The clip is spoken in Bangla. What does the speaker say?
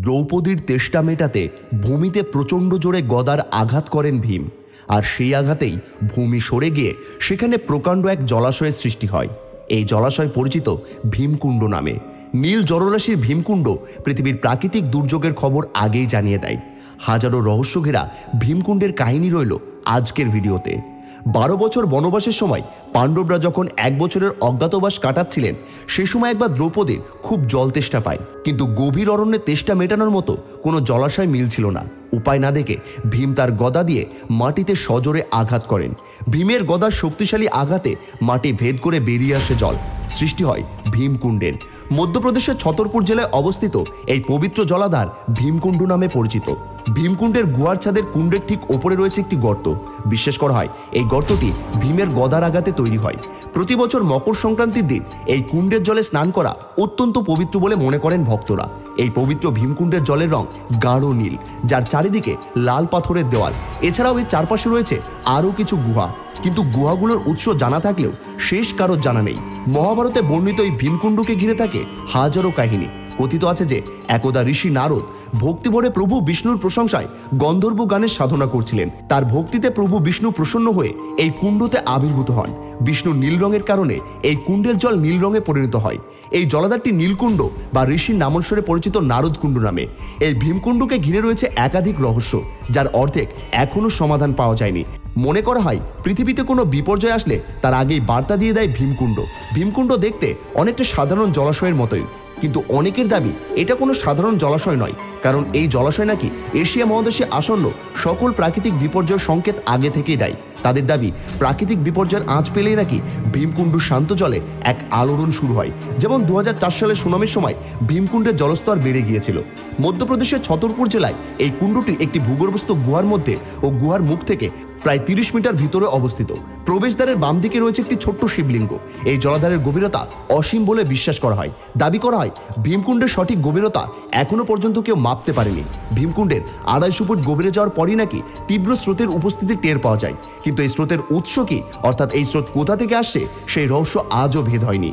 দ্রৌপদীর তেষ্টা মেটাতে ভূমিতে প্রচণ্ড জোরে গদার আঘাত করেন ভীম, আর সেই আঘাতেই ভূমি সরে গিয়ে সেখানে প্রকাণ্ড এক জলাশয়ের সৃষ্টি হয়। এই জলাশয় পরিচিত ভীমকুণ্ড নামে। নীল জলরাশির ভীমকুণ্ড পৃথিবীর প্রাকৃতিক দুর্যোগের খবর আগেই জানিয়ে দেয়। হাজারো রহস্য ঘেরা ভীমকুণ্ডের কাহিনী রইল আজকের ভিডিওতে। 12 বছর বনবাসের সময় পাণ্ডবরা যখন 1 বছরের অজ্ঞাতবাস কাটাচ্ছিলেন, সেই সময় একবার দ্রৌপদীর খুব জল তেষ্টা পায়, কিন্তু গভীর অরণ্যে তেষ্টা মেটানোর মতো কোনো জলাশয় মিলছিল না। উপায় না দেখে ভীম তার গদা দিয়ে মাটিতে সজোরে আঘাত করেন। ভীমের গদার শক্তিশালী আঘাতে মাটি ভেদ করে বেরিয়ে আসে জল, সৃষ্টি হয় ভীমকুণ্ডের। মধ্যপ্রদেশের ছতরপুর জেলায় অবস্থিত এই পবিত্র জলাধার ভীমকুণ্ড নামে পরিচিত। ভীমকুণ্ডের গুহার ছাদের কুণ্ডের ঠিক ওপরে রয়েছে একটি গর্ত। বিশ্বাস করা হয় এই গর্তটি ভীমের গদার আঘাতে তৈরি হয়। প্রতি বছর মকর সংক্রান্তির দিন এই কুণ্ডের জলে স্নান করা অত্যন্ত পবিত্র বলে মনে করেন ভক্তরা। এই পবিত্র ভীমকুণ্ডের জলের রং গাঢ় নীল, যার চারিদিকে লাল পাথরের দেওয়াল। এছাড়াও এর চারপাশে রয়েছে আরও কিছু গুহা, কিন্তু গুহাগুলোর উৎস জানা থাকলেও শেষ কারোর জানা নেই। মহাভারতে বর্ণিত এই ভীমকুণ্ডকে ঘিরে থাকে হাজারো কাহিনী। কথিত আছে যে একদা ঋষি নারদ ভক্তিভরে প্রভু বিষ্ণুর প্রশংসায় গন্ধর্ব গানের সাধনা করছিলেন। তার ভক্তিতে প্রভু বিষ্ণু প্রসন্ন হয়ে এই কুণ্ডতে আবির্ভূত হন। বিষ্ণু নীল রঙের কারণে এই কুণ্ডের জল নীল রঙে পরিণত হয়। এই জলাধারটি নীলকুণ্ড বা ঋষির নামানুসারে পরিচিত নারদকুণ্ড নামে। এই ভীমকুণ্ডকে ঘিরে রয়েছে একাধিক রহস্য, যার অর্ধেক এখনও সমাধান পাওয়া যায়নি। মনে করা হয় পৃথিবীতে কোনো বিপর্যয় আসলে তার আগেই বার্তা দিয়ে দেয় ভীমকুণ্ড। ভীমকুণ্ড দেখতে অনেকটা সাধারণ জলাশয়ের মতোই, কিন্তু অনেকের দাবি এটা কোনো সাধারণ জলাশয় নয়, কারণ এই জলাশয় নাকি এশিয়া মহাদেশে আসন্ন সকল প্রাকৃতিক বিপর্যয়ের সংকেত আগে থেকেই দেয়। তাদের দাবি প্রাকৃতিক বিপর্যয়ের আঁচ পেলেই নাকি ভীমকুণ্ডুর শান্ত জলে এক আলোড়ন শুরু হয়। যেমন 2004 সালের সুনামির সময় ভীমকুণ্ডের জলস্তর বেড়ে গিয়েছিল। মধ্যপ্রদেশের ছতরপুর জেলায় এই কুণ্ডটি একটি ভূগর্ভস্থ গুহার মধ্যে ও গুহার মুখ থেকে প্রায় 30 মিটার ভিতরে অবস্থিত। প্রবেশদ্বারের বাম দিকে রয়েছে একটি ছোট্ট শিবলিঙ্গ। এই জলাধারের গভীরতা অসীম বলে বিশ্বাস করা হয়। দাবি করা হয় ভীমকুণ্ডের সঠিক গভীরতা এখনো পর্যন্ত কেউ মাপতে পারেনি। ভীমকুণ্ডের 250 ফুট গভীরে যাওয়ার পরই নাকি তীব্র স্রোতের উপস্থিতি টের পাওয়া যায়, কিন্তু এই স্রোতের উৎস কি, অর্থাৎ এই স্রোত কোথা থেকে আসছে, সেই রহস্য আজও ভেদ হয়নি।